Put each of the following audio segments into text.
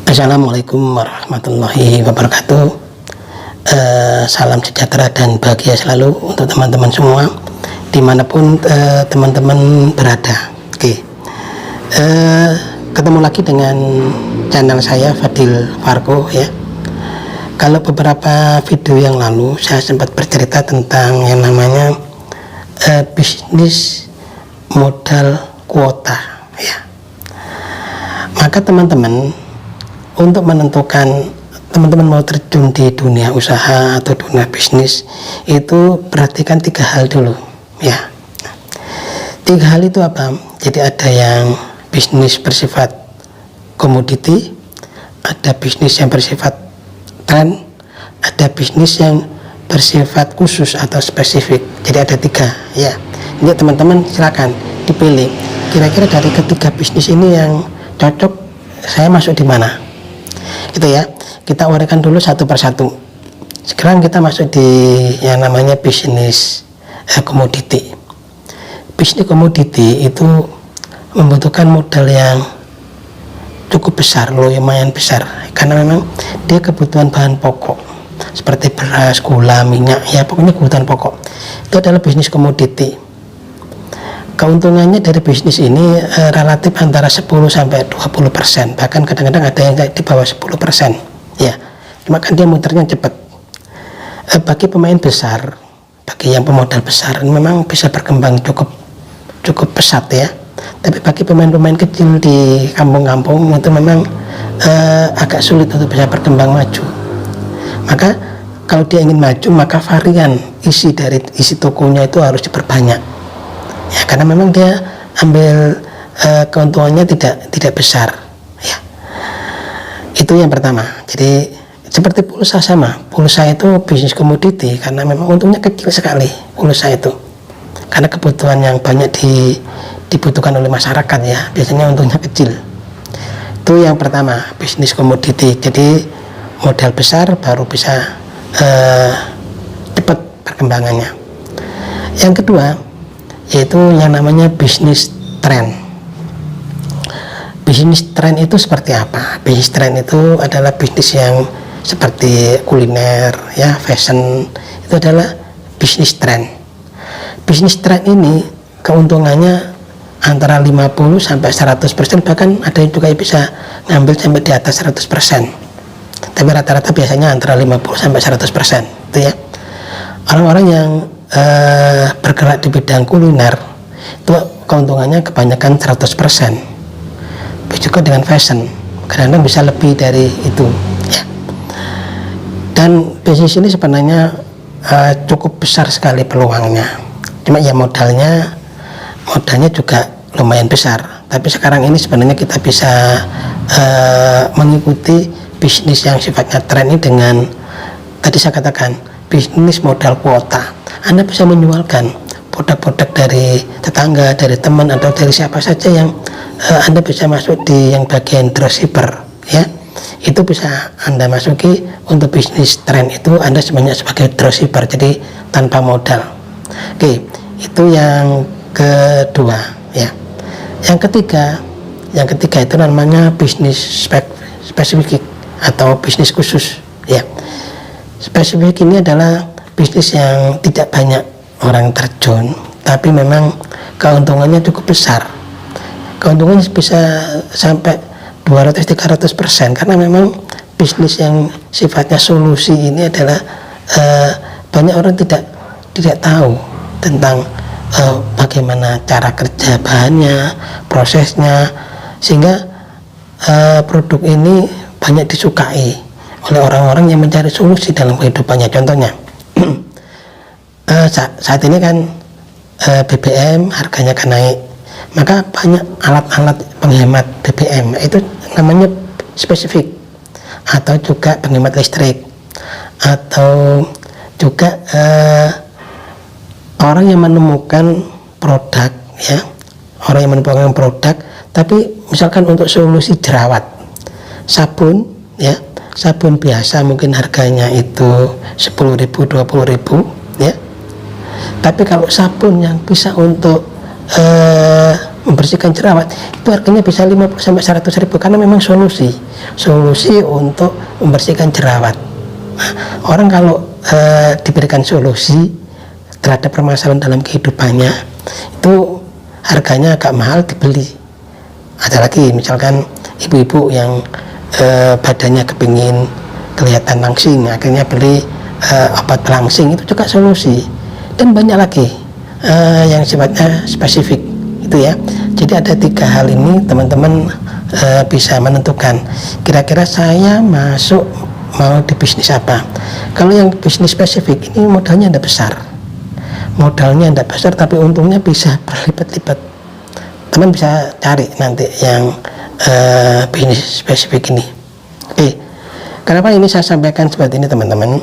Assalamualaikum warahmatullahi wabarakatuh. Salam sejahtera dan bahagia selalu untuk teman-teman semua dimanapun teman-teman berada. Oke, ketemu lagi dengan channel saya Fadil Farko ya. Kalau beberapa video yang lalu saya sempat bercerita tentang yang namanya bisnis modal kuota ya. Maka teman-teman, untuk menentukan teman-teman mau terjun di dunia usaha atau dunia bisnis, itu perhatikan 3 hal dulu ya. 3 hal itu apa? Jadi ada yang bisnis bersifat komoditi, ada bisnis yang bersifat tren, ada bisnis yang bersifat khusus atau spesifik. Jadi ada 3 ya. Ini teman-teman silakan dipilih, kira-kira dari ketiga bisnis ini yang cocok saya masuk di mana gitu ya. Kita uraikan dulu satu persatu. Sekarang kita masuk di yang namanya bisnis komoditi. Bisnis komoditi itu membutuhkan modal yang cukup besar, lumayan besar, karena memang dia kebutuhan bahan pokok seperti beras, gula, minyak, ya pokoknya kebutuhan pokok. Itu adalah bisnis komoditi. Keuntungannya dari bisnis ini relatif antara 10-20%, bahkan kadang-kadang ada yang di bawah 10% ya. Cuma kan dia muternya cepat. Bagi pemain besar, bagi yang pemodal besar memang bisa berkembang cukup pesat ya. Tapi bagi pemain-pemain kecil di kampung-kampung itu memang agak sulit untuk bisa berkembang maju. Maka kalau dia ingin maju, maka varian isi tokonya itu harus diperbanyak ya, karena memang dia ambil keuntungannya tidak besar ya. Itu yang pertama. Jadi seperti pulsa, sama pulsa itu bisnis komoditi karena memang untungnya kecil sekali pulsa itu, karena kebutuhan yang banyak dibutuhkan oleh masyarakat ya, biasanya untungnya kecil. Itu yang pertama, bisnis komoditi. Jadi modal besar baru bisa cepat perkembangannya. Yang kedua yaitu yang namanya bisnis tren. Bisnis tren itu seperti apa? Bisnis tren itu adalah bisnis yang seperti kuliner ya, fashion, itu adalah bisnis tren. Bisnis tren ini keuntungannya antara 50-100%, bahkan ada yang juga bisa ngambil sampai di atas 100%. Tapi rata-rata biasanya antara 50-100% itu ya. Orang-orang yang bergerak di bidang kuliner itu keuntungannya kebanyakan 100%. Begitu dengan fashion, kadang-kadang bisa lebih dari itu ya. Dan bisnis ini sebenarnya cukup besar sekali peluangnya. Cuma ya modalnya juga lumayan besar. Tapi sekarang ini sebenarnya kita bisa mengikuti bisnis yang sifatnya tren ini dengan tadi saya katakan bisnis modal kuota. Anda bisa menjualkan produk-produk dari tetangga, dari teman, atau dari siapa saja yang Anda bisa masuk di yang bagian dropshipper ya. Itu bisa Anda masuki untuk bisnis tren itu. Anda sebenarnya sebagai dropshipper, jadi tanpa modal. Oke, itu yang kedua ya. Yang ketiga itu namanya bisnis spesifik atau bisnis khusus ya. Spesifik ini adalah bisnis yang tidak banyak orang terjun, tapi memang keuntungannya cukup besar. Keuntungannya bisa sampai 200-300%, karena memang bisnis yang sifatnya solusi ini adalah banyak orang tidak tahu tentang bagaimana cara kerja bahannya, prosesnya, sehingga produk ini banyak disukai oleh orang-orang yang mencari solusi dalam kehidupannya. Contohnya saat ini kan BBM harganya kan naik, maka banyak alat-alat penghemat BBM, itu namanya spesifik, atau juga penghemat listrik, atau juga orang yang menemukan produk ya, tapi misalkan untuk solusi jerawat, sabun ya, sabun biasa mungkin harganya itu 10.000, 20.000 ya. Tapi kalau sabun yang bisa untuk membersihkan jerawat, itu harganya bisa 50 sampai 100 ribu, karena memang solusi untuk membersihkan jerawat. Nah, orang kalau diberikan solusi terhadap permasalahan dalam kehidupannya, itu harganya agak mahal dibeli. Ada lagi misalkan ibu-ibu yang badannya kepingin kelihatan langsing, akhirnya beli obat langsing, itu juga solusi. Dan banyak lagi yang sifatnya spesifik itu ya. Jadi ada 3 hal ini teman-teman bisa menentukan kira-kira saya masuk mau di bisnis apa. Kalau yang bisnis spesifik ini modalnya tidak besar, tapi untungnya bisa berlipat-lipat. Teman bisa cari nanti yang bisnis spesifik ini. Oke, kenapa ini saya sampaikan seperti ini teman-teman?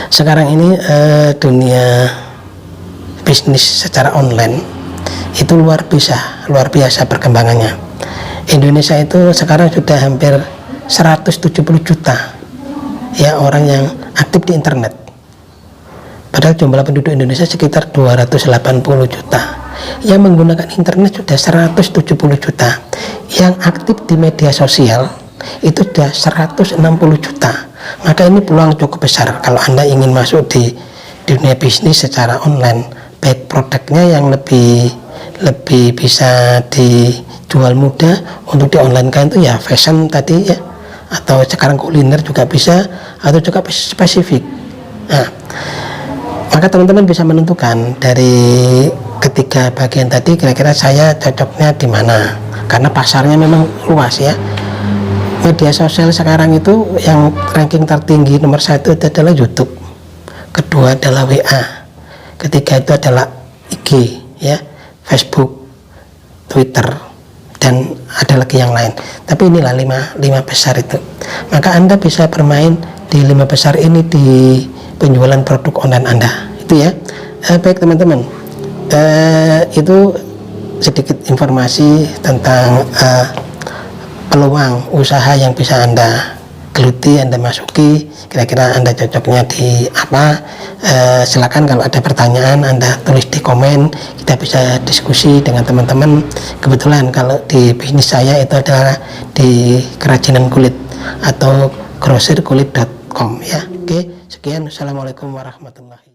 Sekarang ini dunia bisnis secara online itu luar biasa perkembangannya. Indonesia itu sekarang sudah hampir 170 juta ya orang yang aktif di internet. Padahal jumlah penduduk Indonesia sekitar 280 juta. Yang menggunakan internet sudah 170 juta. Yang aktif di media sosial itu sudah 160 juta. Maka ini peluang cukup besar kalau Anda ingin masuk di dunia bisnis secara online, baik produknya yang lebih bisa dijual mudah untuk di online kan itu ya fashion tadi ya, atau sekarang kuliner juga bisa, atau juga spesifik. Nah, maka teman-teman bisa menentukan dari ketiga bagian tadi kira-kira saya cocoknya di mana, karena pasarnya memang luas ya. Media sosial sekarang itu yang ranking tertinggi nomor 1 itu adalah YouTube, kedua adalah WA, ketiga itu adalah IG ya, Facebook, Twitter, dan ada lagi yang lain. Tapi inilah 5 besar itu. Maka Anda bisa bermain di 5 besar ini di penjualan produk online Anda. Itu ya. Baik teman-teman, itu sedikit informasi tentang peluang usaha yang bisa Anda geluti, Anda masuki. Kira-kira Anda cocoknya di apa? Silakan kalau ada pertanyaan Anda tulis di komen, kita bisa diskusi dengan teman-teman. Kebetulan kalau di bisnis saya itu adalah di kerajinan kulit atau grosirkulit.com ya. Oke, sekian. Assalamualaikum warahmatullahi wabarakatuh.